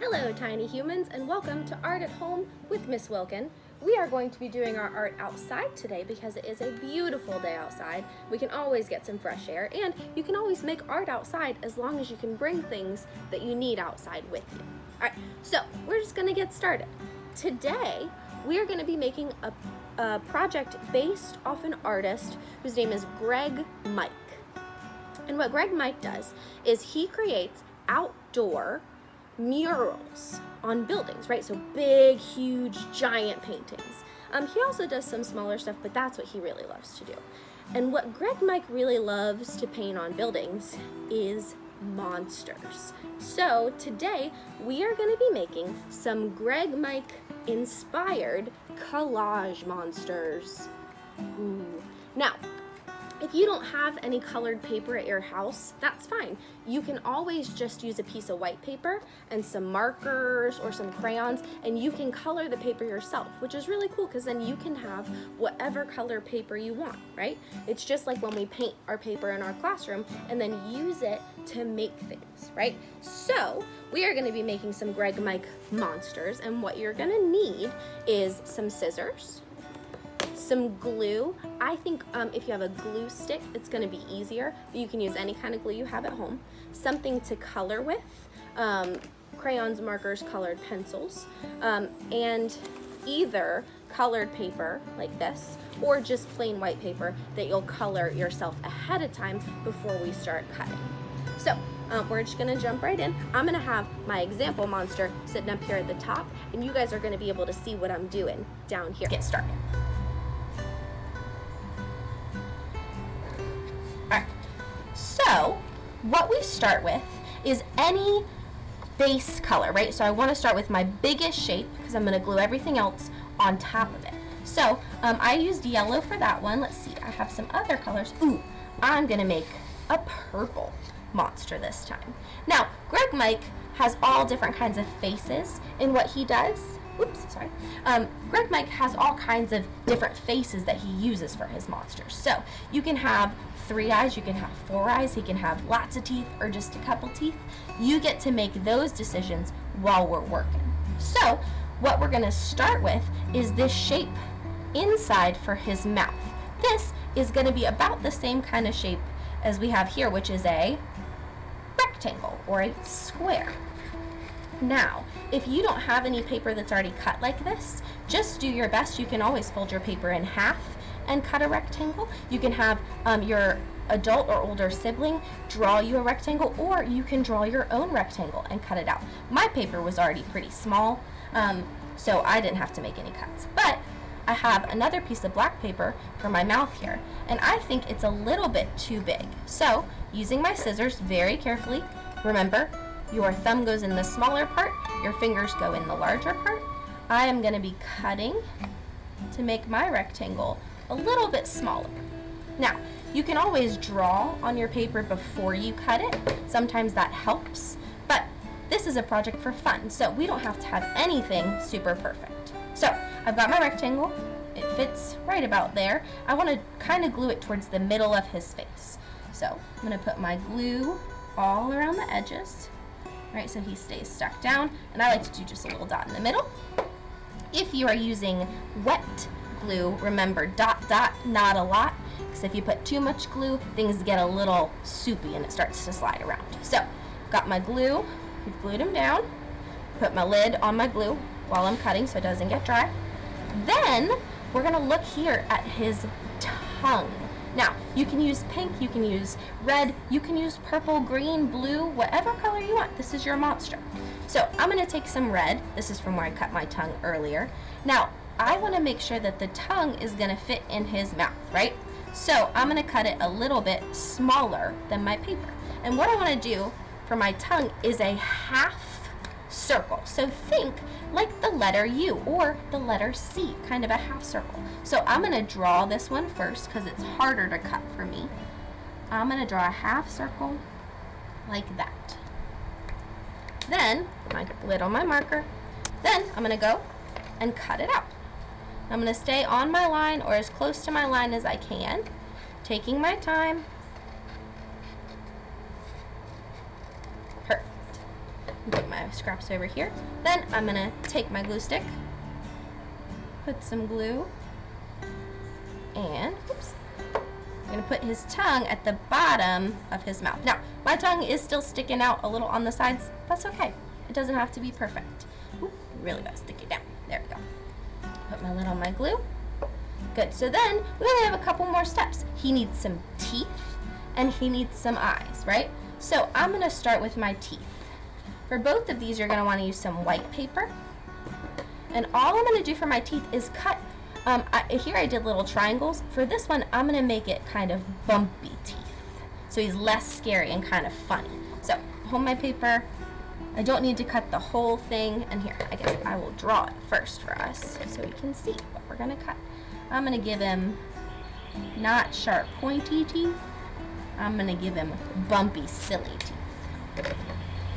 Hello, tiny humans, and welcome to Art at Home with Miss Wilkin. We are going to be doing our art outside today because it is a beautiful day outside. We can always get some fresh air, and you can always make art outside as long as you can bring things that you need outside with you. All right, so we're just going to get started. Today, we are going to be making a project based off an artist whose name is Greg Mike. And what Greg Mike does is he creates outdoor murals on buildings, right? So big, huge, giant paintings. He also does some smaller stuff, but that's what he really loves to do. And what Greg Mike really loves to paint on buildings is monsters. So today we are going to be making some Greg Mike inspired collage monsters. Ooh. Now, if you don't have any colored paper at your house, that's fine. You can always just use a piece of white paper and some markers or some crayons, and you can color the paper yourself, which is really cool because then you can have whatever color paper you want, right? It's just like when we paint our paper in our classroom and then use it to make things, right? So we are going to be making some Greg Mike monsters, and what you're going to need is some scissors, some glue. I think if you have a glue stick, it's going to be easier, but you can use any kind of glue you have at home. Something to color with, crayons, markers, colored pencils, and either colored paper like this or just plain white paper that you'll color yourself ahead of time before we start cutting. So we're just going to jump right in. I'm going to have my example monster sitting up here at the top, and you guys are going to be able to see what I'm doing down here. Get started. So what we start with is any base color, right? So I want to start with my biggest shape because I'm going to glue everything else on top of it. So I used yellow for that one. Let's see, I have some other colors. Ooh, I'm going to make a purple monster this time. Now, Greg Mike has all different kinds of faces in what he does. Oops, sorry. Greg Mike has all kinds of different faces that he uses for his monsters. So you can have 3 eyes, you can have 4 eyes, he can have lots of teeth or just a couple teeth. You get to make those decisions while we're working. So what we're going to start with is this shape inside for his mouth. This is going to be about the same kind of shape as we have here, which is a rectangle or a square. Now, if you don't have any paper that's already cut like this, just do your best. You can always fold your paper in half and cut a rectangle. You can have your adult or older sibling draw you a rectangle, or you can draw your own rectangle and cut it out. My paper was already pretty small, so I didn't have to make any cuts. But I have another piece of black paper for my mouth here, and I think it's a little bit too big. So, using my scissors very carefully, remember, your thumb goes in the smaller part, your fingers go in the larger part. I am going to be cutting to make my rectangle a little bit smaller. Now, you can always draw on your paper before you cut it. Sometimes that helps, but this is a project for fun, so we don't have to have anything super perfect. So, I've got my rectangle. It fits right about there. I want to kind of glue it towards the middle of his face. So, I'm going to put my glue all around the edges. Right, so he stays stuck down, and I like to do just a little dot in the middle. If you are using wet glue, remember dot dot, not a lot, because if you put too much glue, things get a little soupy and it starts to slide around. So, got my glue, we've glued him down, put my lid on my glue while I'm cutting so it doesn't get dry. Then, we're going to look here at his tongue. Now, you can use pink, you can use red, you can use purple, green, blue, whatever color you want. This is your monster. So I'm going to take some red. This is from where I cut my tongue earlier. Now, I want to make sure that the tongue is going to fit in his mouth, right? So I'm going to cut it a little bit smaller than my paper. And what I want to do for my tongue is a half circle. So think like the letter U or the letter C, kind of a half circle. So I'm going to draw this one first because it's harder to cut for me. I'm going to draw a half circle like that. Then, my lid on my marker. Then I'm going to go and cut it out. I'm going to stay on my line or as close to my line as I can, taking my time. Perfect. Put my scraps over here. Then I'm gonna take my glue stick, put some glue, and oops, I'm gonna put his tongue at the bottom of his mouth. Now, my tongue is still sticking out a little on the sides. That's okay. It doesn't have to be perfect. Ooh, really gotta stick it down. There we go. Put my lid on my glue. Good. So then we only have a couple more steps. He needs some teeth and he needs some eyes, right? So I'm gonna start with my teeth. For both of these, you're gonna wanna use some white paper. And all I'm gonna do for my teeth is cut. Here I did little triangles. For this one, I'm gonna make it kind of bumpy teeth. So he's less scary and kind of funny. So hold my paper. I don't need to cut the whole thing. And here, I guess I will draw it first for us so we can see what we're gonna cut. I'm gonna give him not sharp, pointy teeth. I'm gonna give him bumpy, silly teeth.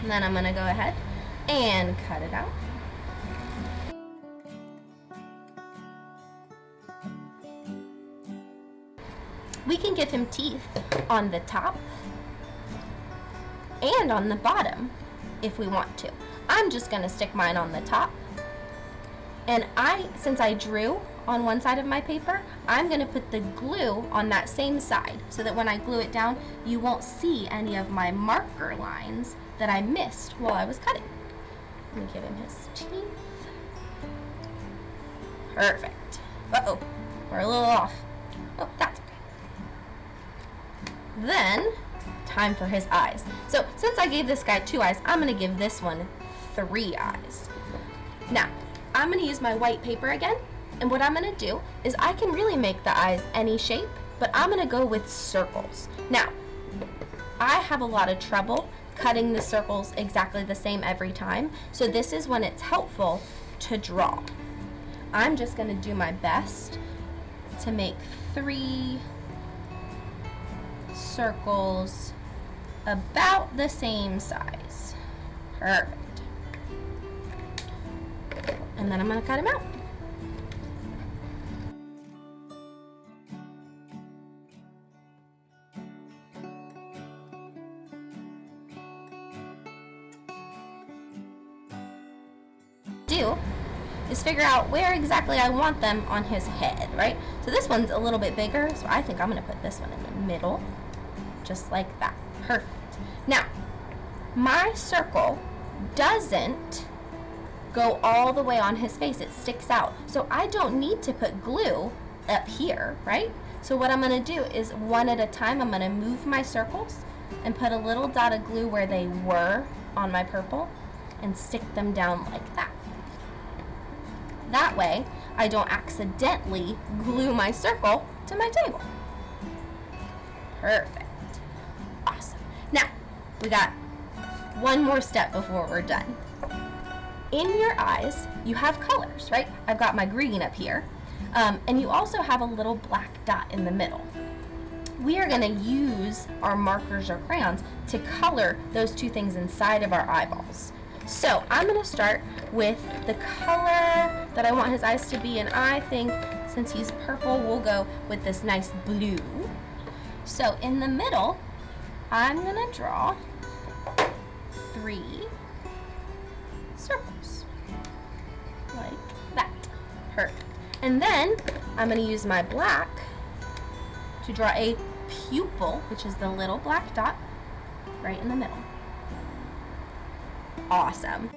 And then I'm gonna go ahead and cut it out. We can give him teeth on the top and on the bottom if we want to. I'm just gonna stick mine on the top. And since I drew on one side of my paper, I'm gonna put the glue on that same side so that when I glue it down, you won't see any of my marker lines that I missed while I was cutting. Let me give him his teeth. Perfect. Uh-oh, we're a little off. Oh, that's okay. Then, time for his eyes. So, since I gave this guy 2 eyes, I'm gonna give this one 3 eyes. Now, I'm gonna use my white paper again, and what I'm gonna do is I can really make the eyes any shape, but I'm gonna go with circles. Now, I have a lot of trouble cutting the circles exactly the same every time, so this is when it's helpful to draw. I'm just gonna do my best to make 3 circles about the same size. Perfect. And then I'm gonna cut them out. Is figure out where exactly I want them on his head, right? So this one's a little bit bigger, so I think I'm gonna put this one in the middle, just like that. Perfect. Now, my circle doesn't go all the way on his face, it sticks out. So I don't need to put glue up here, right? So what I'm gonna do is one at a time, I'm gonna move my circles and put a little dot of glue where they were on my purple and stick them down like that. That way, I don't accidentally glue my circle to my table. Perfect. Awesome. Now, we got one more step before we're done. In your eyes, you have colors, right? I've got my green up here, and you also have a little black dot in the middle. We are gonna use our markers or crayons to color those two things inside of our eyeballs. So I'm gonna start with the color that I want his eyes to be, and I think since he's purple, we'll go with this nice blue. So in the middle, I'm gonna draw 3 circles, like that. Perfect. And then I'm gonna use my black to draw a pupil, which is the little black dot right in the middle. Awesome.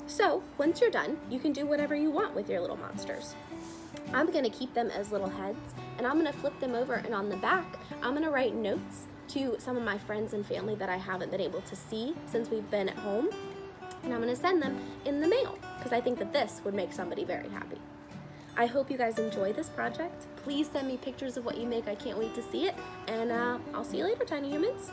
So once you're done, you can do whatever you want with your little monsters. I'm gonna keep them as little heads, and I'm gonna flip them over, and on the back, I'm gonna write notes to some of my friends and family that I haven't been able to see since we've been at home, and I'm gonna send them in the mail, because I think that this would make somebody very happy. I hope you guys enjoy this project. Please send me pictures of what you make. I can't wait to see it, and I'll see you later, tiny humans.